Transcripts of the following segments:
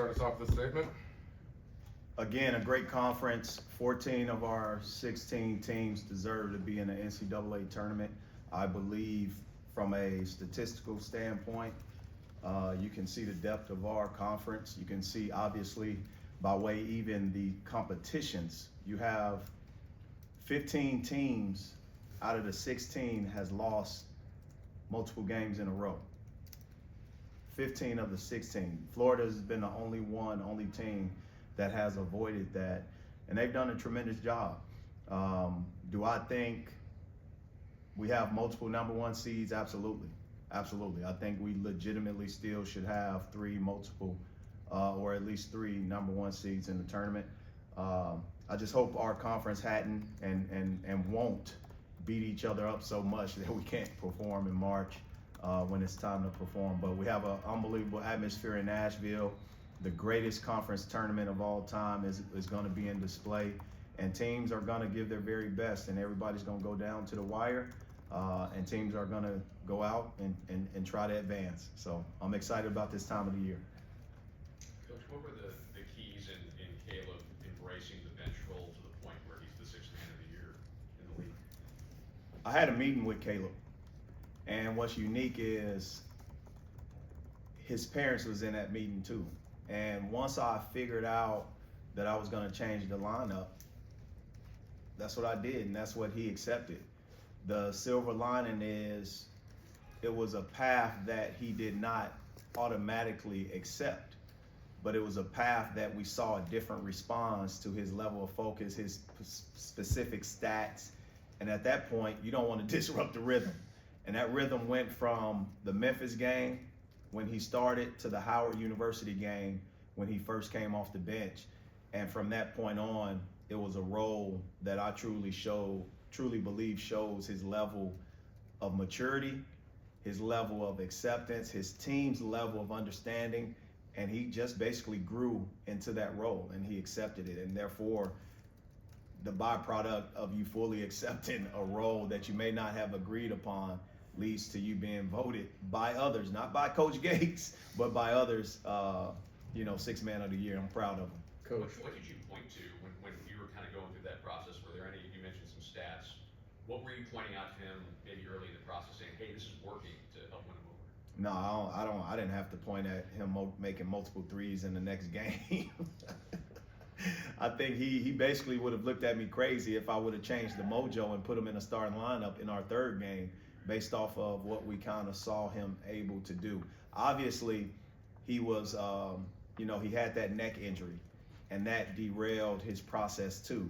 start us off with a statement? Again, a great conference. 14 of our 16 teams deserve to be in the NCAA tournament. I believe from a statistical standpoint, you can see the depth of our conference. You can see, obviously, by way even the competitions, you have 15 teams out of the 16 has lost multiple games in a row. 15 of the 16. Florida has been the only team that has avoided that, and they've done a tremendous job. Do I think we have multiple number one seeds? Absolutely. Absolutely. I think we legitimately still should have or at least three number one seeds in the tournament. I just hope our conference hadn't and won't beat each other up so much that we can't perform in March when it's time to perform. But we have an unbelievable atmosphere in Nashville. The greatest conference tournament of all time is going to be in display, and teams are going to give their very best, and everybody's going to go down to the wire, and teams are going to go out and try to advance. So I'm excited about this time of the year. Coach, what were the keys in Caleb embracing the bench role to the point where he's the sixth man of the year in the league? I had a meeting with Caleb, and what's unique is his parents was in that meeting too. And once I figured out that I was going to change the lineup, that's what I did, and that's what he accepted. The silver lining is it was a path that he did not automatically accept, but it was a path that we saw a different response to his level of focus, his specific stats. And at that point, you don't want to disrupt the rhythm. And that rhythm went from the Memphis game when he started to the Howard University game when he first came off the bench. And from that point on, it was a role that I truly believe shows his level of maturity, his level of acceptance, his team's level of understanding, and he just basically grew into that role and he accepted it. And therefore, the byproduct of you fully accepting a role that you may not have agreed upon leads to you being voted by others, not by Coach Gates, but by others, sixth man of the year. I'm proud of him. Coach, what did you point to when you were kind of going through that process? Were there any, you mentioned some stats, what were you pointing out to him maybe early in the process saying, hey, this is working to help win him over? No, I didn't have to point at him making multiple threes in the next game. I think he basically would have looked at me crazy if I would have changed the mojo and put him in a starting lineup in our third game based off of what we kind of saw him able to do. Obviously, he was, he had that neck injury, and that derailed his process too.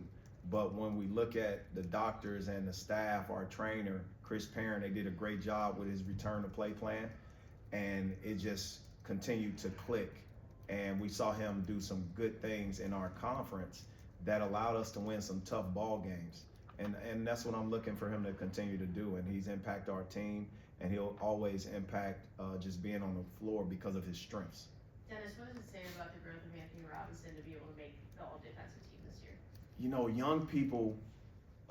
But when we look at the doctors and the staff, our trainer, Chris Perrin, they did a great job with his return to play plan, and it just continued to click. And we saw him do some good things in our conference that allowed us to win some tough ball games. And that's what I'm looking for him to continue to do. And he's impacted our team, and he'll always impact just being on the floor because of his strengths. Dennis, what does it say about the growth of Anthony Robinson to be able to make the all-defensive team this year? Young people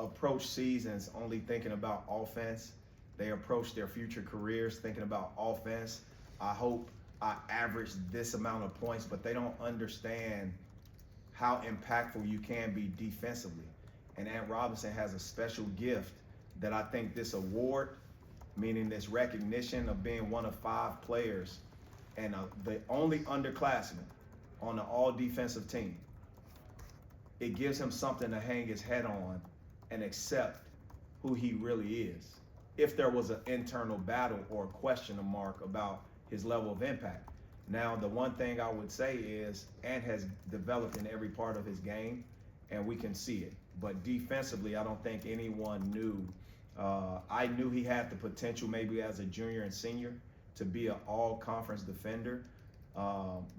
approach seasons only thinking about offense. They approach their future careers thinking about offense. I hope I average this amount of points, but they don't understand how impactful you can be defensively. And Ant Robinson has a special gift that I think this award, meaning this recognition of being one of 5 players and the only underclassman on the all-defensive team, it gives him something to hang his head on and accept who he really is. If there was an internal battle or a question mark about his level of impact. Now, the one thing I would say is Ant has developed in every part of his game, and we can see it. But defensively, I don't think anyone knew. I knew he had the potential maybe as a junior and senior to be an all-conference defender,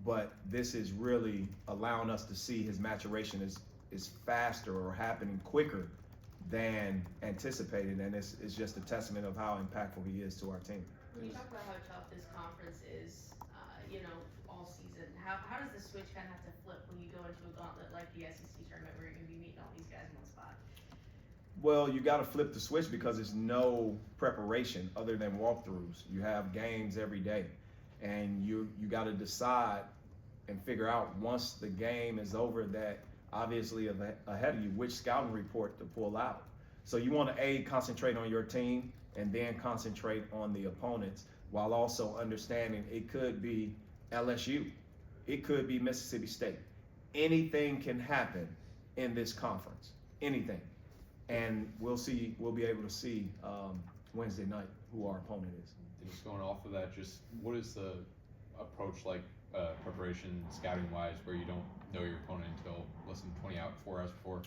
but this is really allowing us to see his maturation is faster or happening quicker than anticipated, and it's just a testament of how impactful he is to our team. When you talk about how tough this conference is, all season, how does the switch kind of have to flip when you go into a gauntlet like the SEC tournament where you're going to be meeting all these guys in one spot? Well, you got to flip the switch because there's no preparation other than walkthroughs. You have games every day, and you got to decide and figure out once the game is over that obviously ahead of you, which scouting report to pull out. So you want to concentrate on your team and then concentrate on the opponents, while also understanding it could be LSU, it could be Mississippi State. Anything can happen in this conference, anything. And we'll be able to see Wednesday night who our opponent is. And just going off of that, just what is the approach like preparation, scouting wise, where you don't know your opponent until less than 4 hours before?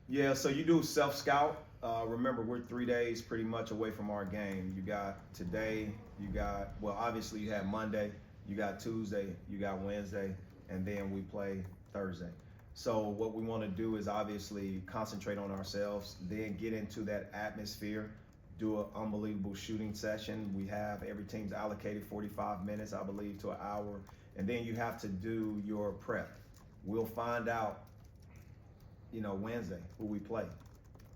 Yeah, so you do self-scout. Remember, we're 3 days pretty much away from our game. You got today, obviously you have Monday, you got Tuesday, you got Wednesday, and then we play Thursday. So what we want to do is obviously concentrate on ourselves, then get into that atmosphere, do an unbelievable shooting session. We have every team's allocated 45 minutes, I believe, to an hour. And then you have to do your prep. We'll find out, Wednesday who we play.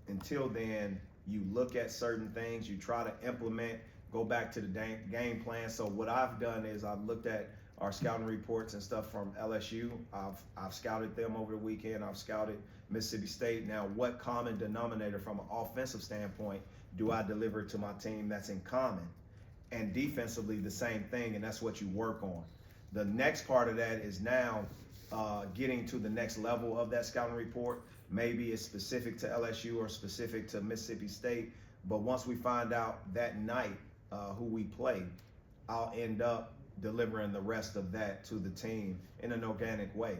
Until then, you look at certain things, you try to implement, go back to the game plan. So what I've done is I've looked at our scouting reports and stuff from LSU. I've scouted them over the weekend. I've scouted Mississippi State. Now, what common denominator from an offensive standpoint do I deliver to my team that's in common? And defensively, the same thing, and that's what you work on. The next part of that is now getting to the next level of that scouting report. Maybe it's specific to LSU or specific to Mississippi State, but once we find out that night who we play, I'll end up delivering the rest of that to the team in an organic way.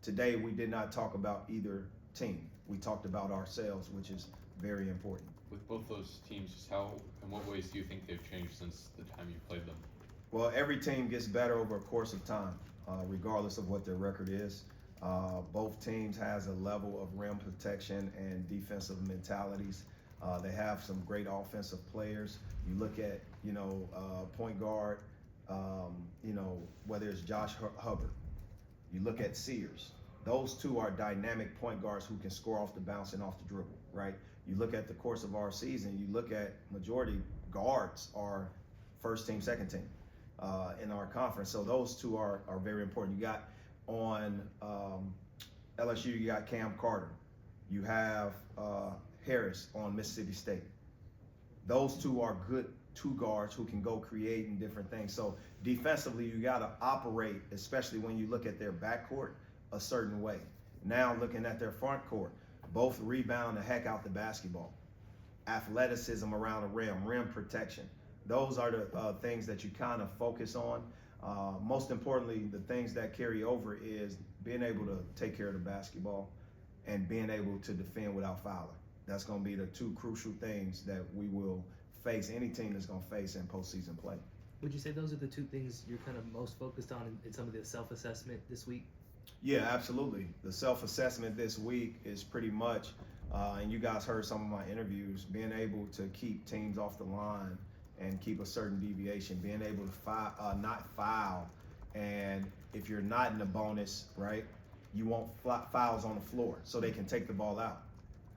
Today, we did not talk about either team. We talked about ourselves, which is very important. With both those teams, just in what ways do you think they've changed since the time you played them? Well, every team gets better over a course of time, regardless of what their record is. Both teams has a level of rim protection and defensive mentalities. They have some great offensive players. You look at, point guard, whether it's Josh Hubbard. You look at Sears. Those two are dynamic point guards who can score off the bounce and off the dribble, right? You look at the course of our season, you look at majority guards are first team, second team in our conference. So those two are very important. You got on LSU, you got Cam Carter. You have Harris on Mississippi State. Those two are good two guards who can go create and different things. So defensively, you got to operate, especially when you look at their backcourt, a certain way. Now looking at their front court, both rebound the heck out the basketball. Athleticism around the rim protection. Those are the things that you kind of focus on. Most importantly, the things that carry over is being able to take care of the basketball and being able to defend without fouling. That's going to be the two crucial things that we will face, any team is going to face in postseason play. Would you say those are the two things you're kind of most focused on in some of the self-assessment this week? Yeah, absolutely. The self-assessment this week is pretty much, and you guys heard some of my interviews, being able to keep teams off the line and keep a certain deviation, being able to not foul. And if you're not in the bonus, right, you want fouls on the floor so they can take the ball out.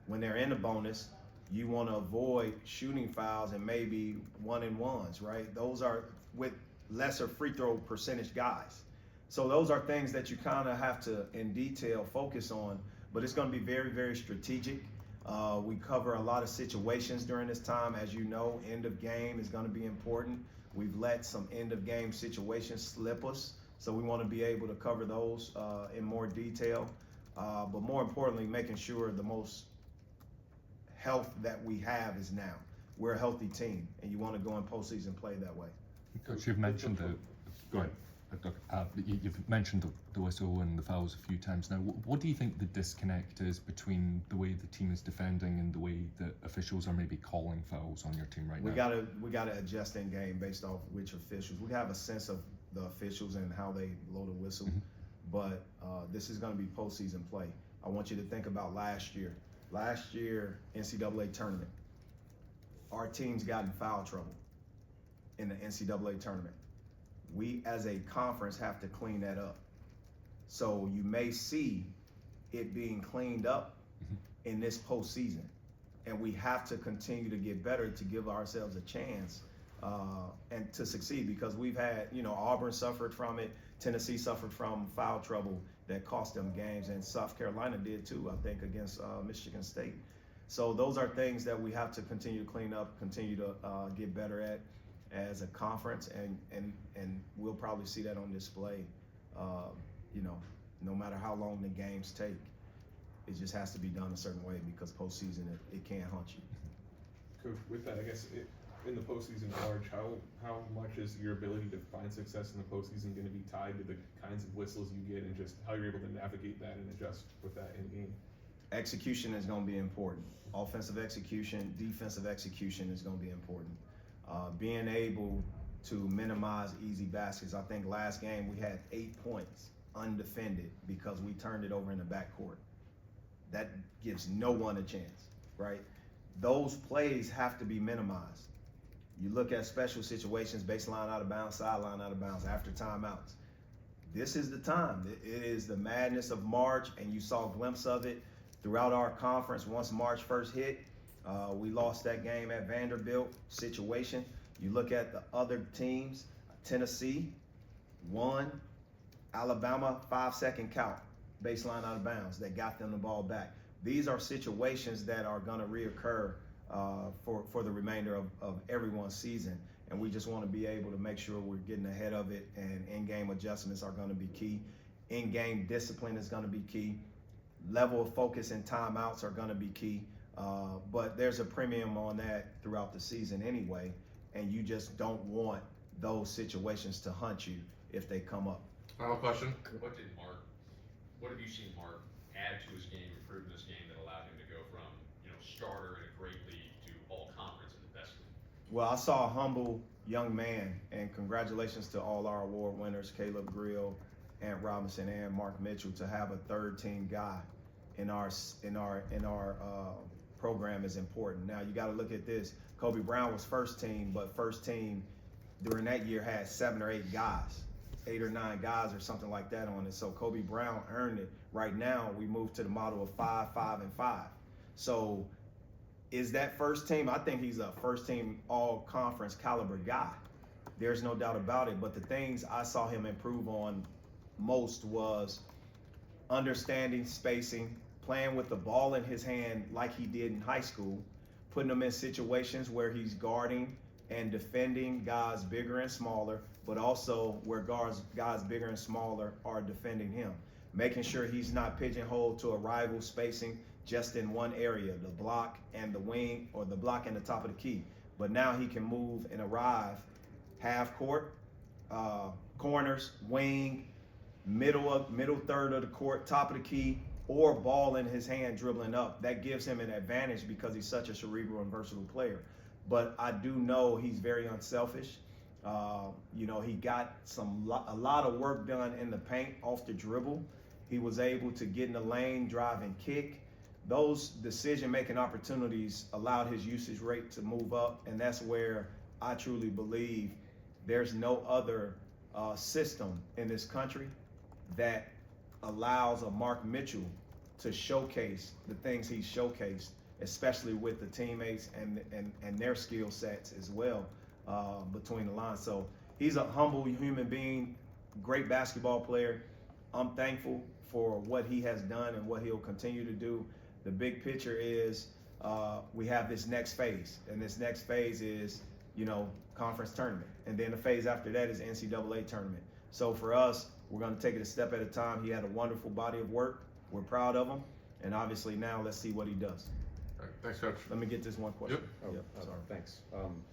When they're in the bonus, you want to avoid shooting fouls and maybe 1-and-1s, right? Those are with lesser free throw percentage guys. So those are things that you kind of have to, in detail, focus on, but it's going to be very, very strategic. We cover a lot of situations during this time. As you know, end of game is going to be important. We've let some end of game situations slip us, so we want to be able to cover those in more detail. But more importantly, making sure the most health that we have is now. We're a healthy team, and you want to go in postseason play that way. Coach, you've mentioned go ahead. You've mentioned the whistle and the fouls a few times now. What do you think the disconnect is between the way the team is defending and the way that officials are maybe calling fouls on your team right now? We gotta adjust in game based off which officials. We have a sense of the officials and how they blow the whistle, but this is going to be postseason play. I want you to think about last year. Last year, NCAA tournament, our teams got in foul trouble in the NCAA tournament. We as a conference have to clean that up. So you may see it being cleaned up in this postseason. And we have to continue to get better to give ourselves a chance and to succeed, because we've had, Auburn suffered from it, Tennessee suffered from foul trouble that cost them games, and South Carolina did too, I think, against Michigan State. So those are things that we have to continue to clean up, continue to get better at as a conference, and we'll probably see that on display. You know, no matter how long the games take, it just has to be done a certain way because postseason it can haunt you. Coach, with that, I guess in the postseason at large, how much is your ability to find success in the postseason going to be tied to the kinds of whistles you get and just how you're able to navigate that and adjust with that in game? Execution is going to be important. Offensive execution, defensive execution is going to be important. Being able to minimize easy baskets. I think last game we had 8 points undefended because we turned it over in the backcourt. That gives no one a chance, right? Those plays have to be minimized. You look at special situations, baseline out of bounds, sideline out of bounds, after timeouts. This is the time. It is the madness of March, and you saw a glimpse of it throughout our conference. Once March first hit, we lost that game at Vanderbilt situation. You look at the other teams, Tennessee won, Alabama 5-second count, baseline out of bounds, that got them the ball back. These are situations that are going to reoccur for the remainder of everyone's season, and we just want to be able to make sure we're getting ahead of it, and in-game adjustments are going to be key. In-game discipline is going to be key. Level of focus and timeouts are going to be key, but there's a premium on that throughout the season anyway, and you just don't want those situations to hunt you if they come up. Final question. What have you seen Mark add to his game, improve in this game that allowed him to go from, starter in a great league to all conference in the best league? Well, I saw a humble young man, and congratulations to all our award winners, Caleb Grill, Ant Robinson, and Mark Mitchell, to have a third team guy in our program is important. Now you got to look at this. Kobe Brown was first team, but first team during that year had 7 or 8 guys, 8 or 9 guys or something like that on it. So Kobe Brown earned it. Right now we moved to the model of 5, 5, and 5. So is that first team? I think he's a first team all conference caliber guy. There's no doubt about it. But the things I saw him improve on most was understanding spacing, playing with the ball in his hand like he did in high school, putting him in situations where he's guarding and defending guys bigger and smaller, but also where guys bigger and smaller are defending him. Making sure he's not pigeonholed to a rival spacing just in one area, the block and the wing, or the block and the top of the key. But now he can move and arrive half court, corners, wing, middle third of the court, top of the key, or ball in his hand dribbling up. That gives him an advantage because he's such a cerebral and versatile player. But I do know he's very unselfish. He got a lot of work done in the paint off the dribble. He was able to get in the lane, drive and kick. Those decision-making opportunities allowed his usage rate to move up, and that's where I truly believe there's no other system in this country that allows a Mark Mitchell to showcase the things he's showcased, especially with the teammates and their skill sets as well between the lines. So he's a humble human being, great basketball player. I'm thankful for what he has done and what he'll continue to do. The big picture is we have this next phase, and this next phase is, conference tournament. And then the phase after that is NCAA tournament. So for us, we're going to take it a step at a time. He had a wonderful body of work. We're proud of him. And obviously now let's see what he does. All right, thanks, Coach. Let me get this one question. Yep. Sorry. Thanks.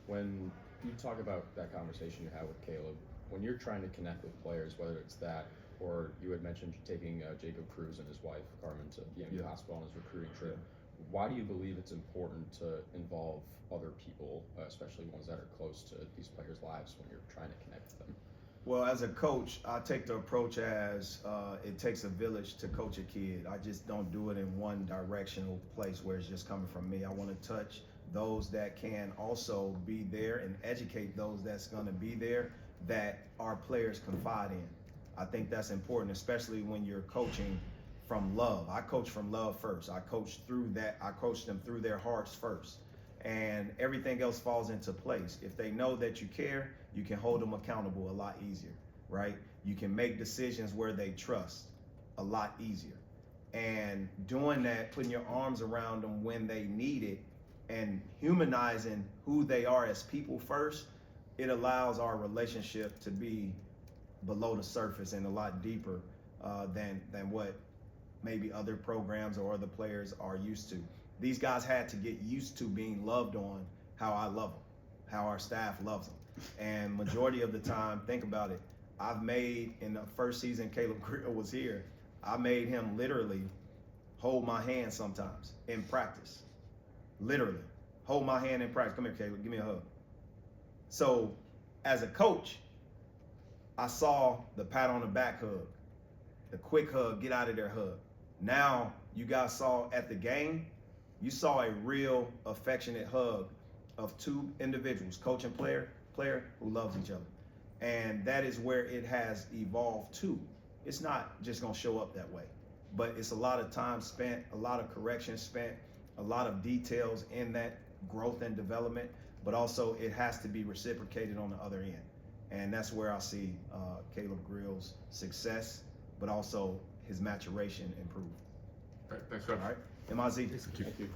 When you talk about that conversation you had with Caleb, when you're trying to connect with players, whether it's that, or you had mentioned taking Jacob Cruz and his wife, Carmen, to the hospital on his recruiting trip, why do you believe it's important to involve other people, especially ones that are close to these players' lives, when you're trying to connect with them? Well, as a coach, I take the approach as it takes a village to coach a kid. I just don't do it in one directional place where it's just coming from me. I want to touch those that can also be there and educate those that's going to be there that our players confide in. I think that's important, especially when you're coaching from love. I coach from love first. I coach them through their hearts first. And everything else falls into place. If they know that you care, you can hold them accountable a lot easier. right? You can make decisions where they trust a lot easier. And doing that, putting your arms around them when they need it, and humanizing who they are as people first, it allows our relationship to be below the surface and a lot deeper than what maybe other programs or other players are used to. These guys had to get used to being loved on how I love them, how our staff loves them. And majority of the time, think about it, I've made, in the first season Caleb Grill was here, I made him literally hold my hand sometimes in practice. Literally, hold my hand in practice. Come here, Caleb, give me a hug. So, as a coach, I saw the pat on the back hug, the quick hug, get out of there hug. Now, you guys saw at the game, you saw a real affectionate hug of two individuals, coach and player who loves each other. And that is where it has evolved to. It's not just gonna show up that way, but it's a lot of time spent, a lot of correction spent, a lot of details in that growth and development, but also it has to be reciprocated on the other end. And that's where I see Caleb Grill's success, but also his maturation improve. All right, thanks, Coach. All right, MIZ. Thank you.